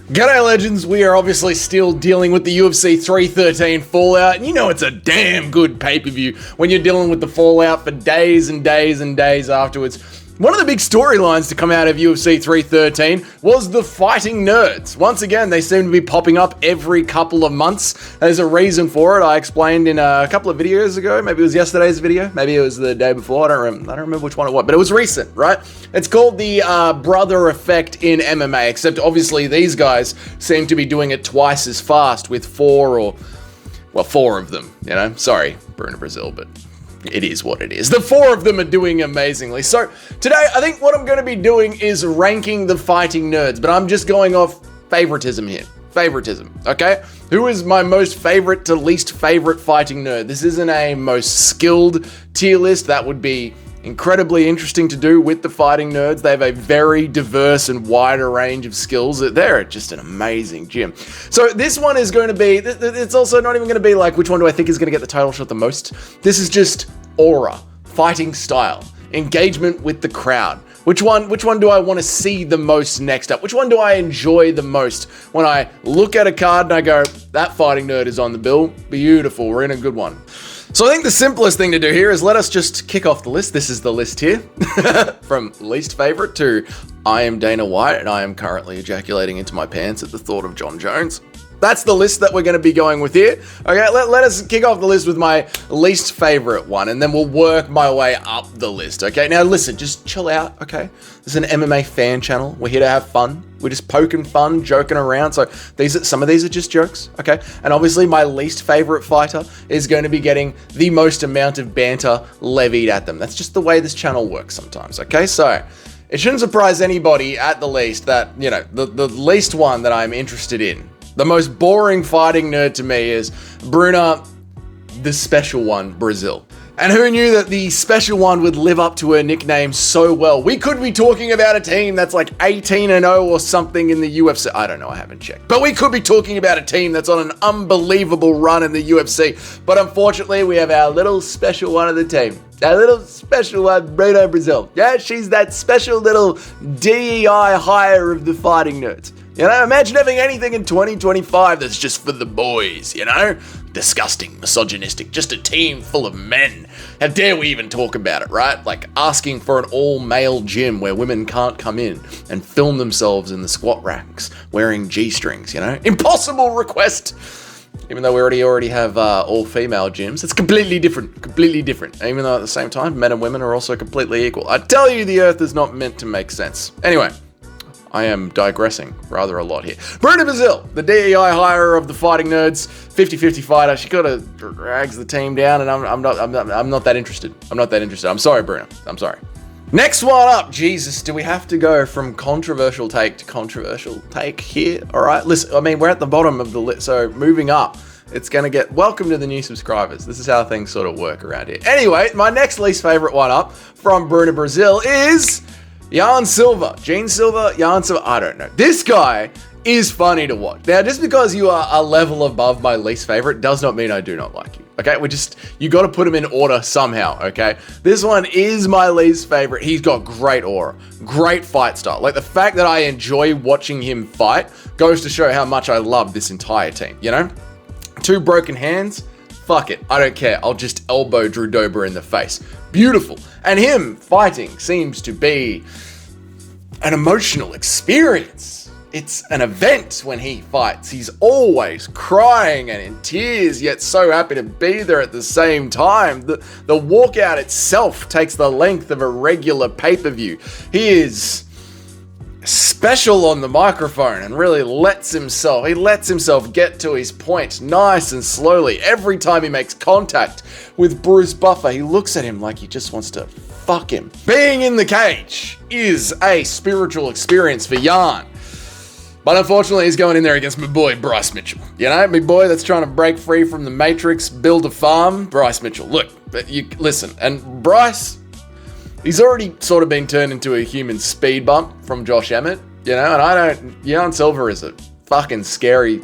G'day legends, we are obviously still dealing with the UFC 313 fallout, and you know it's a damn good pay-per-view when you're dealing with the fallout for days and days and days afterwards. One of the big storylines to come out of UFC 313 was the fighting nerds. Once again, they seem to be popping up every couple of months. There's a reason for it. I explained in a couple of videos ago. Maybe it was yesterday's video. Maybe it was the day before. I don't remember which one it was, but it was recent, right? It's called the brother effect in MMA, except obviously these guys seem to be doing it twice as fast with four of them, you know? Sorry, Bruno Brazil, but it is what it is. The four of them are doing amazingly. So today, I think what I'm going to be doing is ranking the fighting nerds, but I'm just going off favoritism here. Favoritism, okay? Who is my most favorite to least favorite fighting nerd? This isn't a most skilled tier list. That would be incredibly interesting to do with the fighting nerds. They have a very diverse and wider range of skills. They're just an amazing gym. So this one is going to be, it's also not even going to be like, which one do I think is going to get the title shot the most? This is just aura, fighting style, engagement with the crowd. Which one do I want to see the most next up? Which one do I enjoy the most when I look at a card and I go, that fighting nerd is on the bill? Beautiful, we're in a good one. So I think the simplest thing to do here is let us just kick off the list. This is the list here. From least favorite to I am Dana White and I am currently ejaculating into my pants at the thought of John Jones. That's the list that we're going to be going with here. Okay, let us kick off the list with my least favorite one, and then we'll work my way up the list, okay? Now listen, just chill out, okay? This is an MMA fan channel. We're here to have fun. We're just poking fun, joking around. So some of these are just jokes, okay? And obviously my least favorite fighter is going to be getting the most amount of banter levied at them. That's just the way this channel works sometimes, okay? So it shouldn't surprise anybody at the least that, you know, the least one that I'm interested in, the most boring fighting nerd to me is Bruna, the special one, Brazil. And who knew that the special one would live up to her nickname so well? We could be talking about a team that's like 18-0 or something in the UFC. I don't know, I haven't checked. But we could be talking about a team that's on an unbelievable run in the UFC. But unfortunately, we have our little special one of the team. Our little special one, Bruno Brazil. Yeah, she's that special little DEI hire of the fighting nerds. You know, imagine having anything in 2025 that's just for the boys, you know? Disgusting, misogynistic, just a team full of men. How dare we even talk about it, right? Like asking for an all-male gym where women can't come in and film themselves in the squat racks wearing G-strings, you know? Impossible request! Even though we already have all-female gyms, it's completely different. Even though at the same time, men and women are also completely equal. I tell you, the earth is not meant to make sense. Anyway, I am digressing rather a lot here. Bruna Brazil, the DEI hire of the fighting nerds, 50-50 fighter. She kind of drags the team down, and I'm not that interested. I'm not that interested. I'm sorry, Bruna. I'm sorry. Next one up. Jesus, do we have to go from controversial take to controversial take here? All right. Listen, I mean, we're at the bottom of the list, so moving up. It's going to get, welcome to the new subscribers. This is how things sort of work around here. Anyway, my next least favorite one up from Bruna Brazil is Jan Silva. Gene Silva, Jan Silva, I don't know. This guy is funny to watch. Now, just because you are a level above my least favorite does not mean I do not like you. Okay, you got to put him in order somehow, okay? This one is my least favorite. He's got great aura, great fight style. Like the fact that I enjoy watching him fight goes to show how much I love this entire team, you know? 2 broken hands, fuck it, I don't care. I'll just elbow Drew Dober in the face. Beautiful. And him fighting seems to be an emotional experience. It's an event when he fights. He's always crying and in tears, yet so happy to be there at the same time. The walkout itself takes the length of a regular pay-per-view. He is special on the microphone and really lets himself get to his point nice and slowly. Every time he makes contact with Bruce Buffer, he looks at him like he just wants to fuck him. Being in the cage is a spiritual experience for Jan. But unfortunately, he's going in there against my boy, Bryce Mitchell. You know, my boy that's trying to break free from the Matrix, build a farm, Bryce Mitchell. Look, you listen, and Bryce, he's already sort of been turned into a human speed bump from Josh Emmett, you know, and Jan Silva is a fucking scary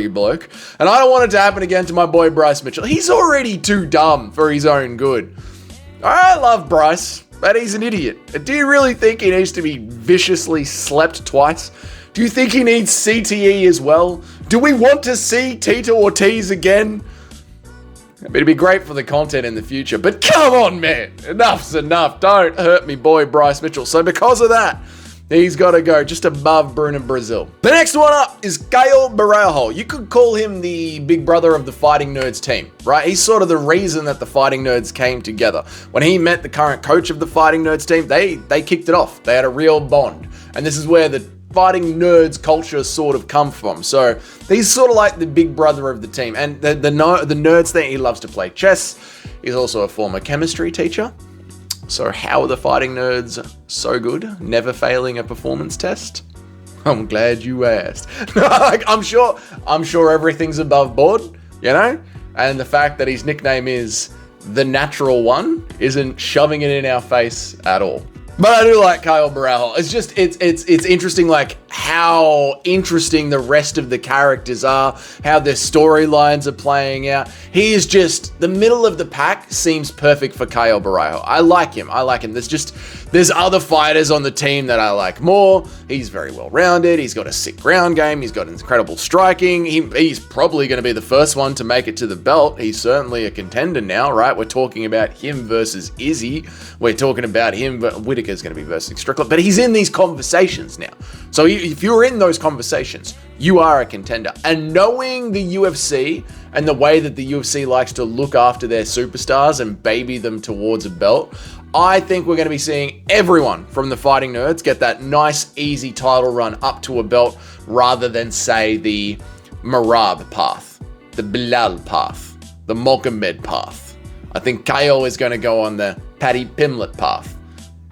bloke. And I don't want it to happen again to my boy, Bryce Mitchell. He's already too dumb for his own good. I love Bryce, but he's an idiot. Do you really think he needs to be viciously slept twice Do you think he needs CTE as well? Do we want to see Tito Ortiz again? It'd be great for the content in the future, but come on, man. Enough's enough. Don't hurt me, boy, Bryce Mitchell. So because of that, he's got to go just above Bruno Brazil. The next one up is Caio Borralho. You could call him the big brother of the Fighting Nerds team, right? He's sort of the reason that the Fighting Nerds came together. When he met the current coach of the Fighting Nerds team, they kicked it off. They had a real bond. And this is where the Fighting Nerds culture sort of come from. So he's sort of like the big brother of the team. And the nerds thing, he loves to play chess. He's also a former chemistry teacher. So how are the Fighting Nerds so good, never failing a performance test? I'm glad you asked. I'm sure everything's above board, you know? And the fact that his nickname is the Natural One isn't shoving it in our face at all. But I do like Caio Borralho. It's interesting, like how interesting the rest of the characters are, how their storylines are playing out. He is just the middle of the pack. Seems perfect for Caio Borralho. I like him. There's other fighters on the team that I like more. He's very well rounded. He's got a sick ground game. He's got incredible striking. He's probably going to be the first one to make it to the belt. He's certainly a contender now, right? We're talking about him versus Izzy. We're talking about him, but Whittaker's going to be versus Strickland. But he's in these conversations now. So if you're in those conversations, you are a contender. And knowing the UFC and the way that the UFC likes to look after their superstars and baby them towards a belt, I think we're going to be seeing everyone from the Fighting Nerds get that nice, easy title run up to a belt rather than, say, the Marab path, the Bilal path, the Mohammed path. I think Caio is going to go on the Paddy Pimblett path,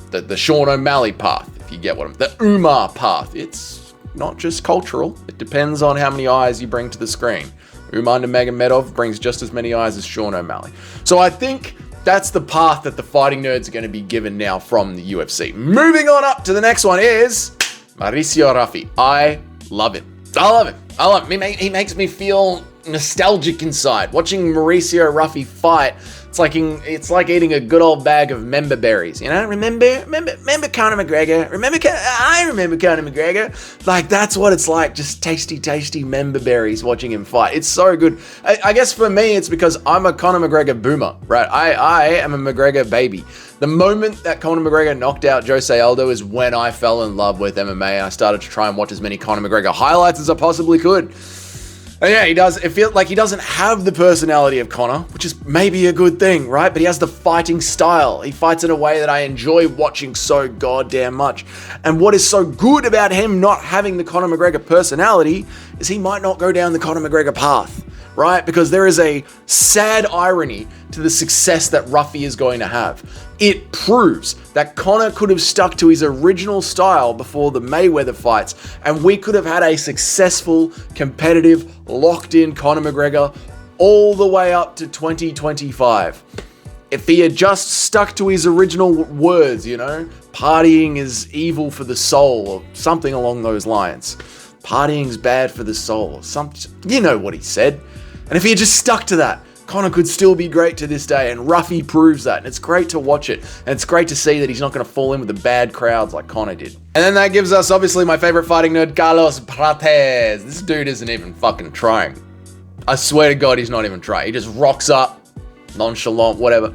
the Sean O'Malley path, if you get what I'm... The Umar path. It's not just cultural. It depends on how many eyes you bring to the screen. Umar Nurmagomedov brings just as many eyes as Sean O'Malley. So I think that's the path that the Fighting Nerds are going to be given now from the UFC. Moving on up to the next one is Mauricio Rafi. I love him. He makes me feel nostalgic inside. Watching Mauricio Rafi fight, it's like eating a good old bag of member berries, you know? Remember Conor McGregor? I remember Conor McGregor. Like, that's what it's like, just tasty member berries watching him fight. It's so good. I guess for me, it's because I'm a Conor McGregor boomer, right? I am a McGregor baby. The moment that Conor McGregor knocked out Jose Aldo is when I fell in love with MMA. I started to try and watch as many Conor McGregor highlights as I possibly could. And yeah, he does. It feels like he doesn't have the personality of Conor, which is maybe a good thing, right? But he has the fighting style. He fights in a way that I enjoy watching so goddamn much. And what is so good about him not having the Conor McGregor personality is he might not go down the Conor McGregor path, right? Because there is a sad irony to the success that Ruffy is going to have. It proves that Conor could have stuck to his original style before the Mayweather fights, and we could have had a successful, competitive, locked-in Conor McGregor all the way up to 2025. If he had just stuck to his original words, you know, partying is evil for the soul, or something along those lines. Partying's bad for the soul, or something. You know what he said. And if he had just stuck to that, Conor could still be great to this day, and Ruffy proves that, and it's great to watch it, and it's great to see that he's not going to fall in with the bad crowds like Conor did. And then that gives us, obviously, my favorite fighting nerd, Carlos Prates. This dude isn't even fucking trying. I swear to God, he's not even trying. He just rocks up, nonchalant, whatever.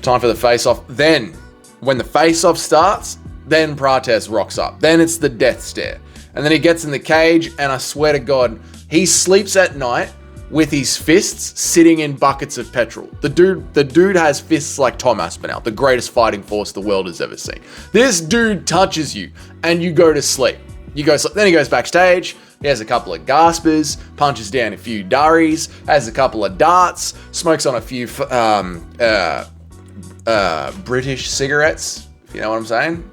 Time for the face-off. Then, when the face-off starts, then Prates rocks up. Then it's the death stare. And then he gets in the cage, and I swear to God, he sleeps at night with his fists sitting in buckets of petrol. The dude has fists like Tom Aspinall, the greatest fighting force the world has ever seen. This dude touches you and you go to sleep. Then he goes backstage, he has a couple of gaspers, punches down a few durries, has a couple of darts, smokes on a few British cigarettes, if you know what I'm saying.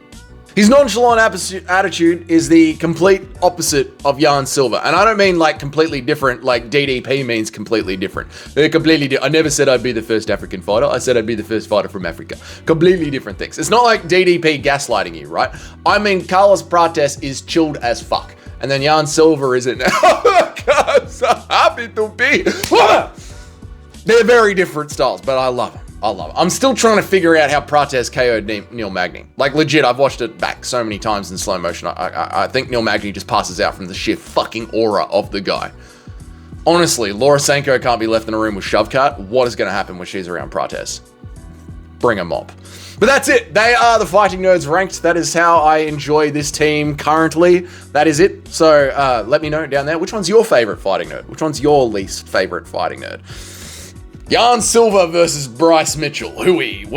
His nonchalant attitude is the complete opposite of Jan Silva. And I don't mean like completely different, like DDP means completely different. They're completely different. I never said I'd be the first African fighter. I said I'd be the first fighter from Africa. Completely different things. It's not like DDP gaslighting you, right? I mean, Carlos Prates is chilled as fuck. And then Jan Silva isn't. I'm so happy to be. They're very different styles, but I love them. I love it. I'm still trying to figure out how Prates KO'd Neil Magny. Like, legit, I've watched it back so many times in slow motion. I think Neil Magny just passes out from the sheer fucking aura of the guy. Honestly, Laura Sanko can't be left in a room with Shovkat. What is going to happen when she's around Prates? Bring a mop. But that's it. They are the Fighting Nerds ranked. That is how I enjoy this team currently. That is it. So let me know down there. Which one's your favorite Fighting Nerd? Which one's your least favorite Fighting Nerd? Jan Silva versus Bryce Mitchell. Who you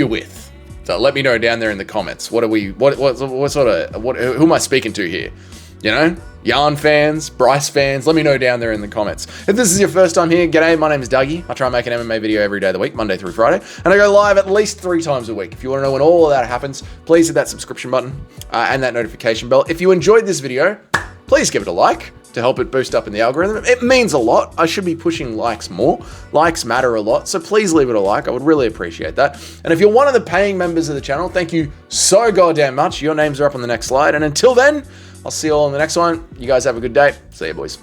with? So let me know down there in the comments. Who am I speaking to here? You know, Jan fans, Bryce fans, let me know down there in the comments. If this is your first time here, g'day, my name is Dougie. I try and make an MMA video every day of the week, Monday through Friday, and I go live at least 3 times a week. If you want to know when all of that happens, please hit that subscription button and that notification bell. If you enjoyed this video, please give it a like to help it boost up in the algorithm. It means a lot. I should be pushing likes more. Likes matter a lot, so please leave it a like. I would really appreciate that. And if you're one of the paying members of the channel, thank you so goddamn much. Your names are up on the next slide. And until then, I'll see you all in the next one. You guys have a good day. See you, boys.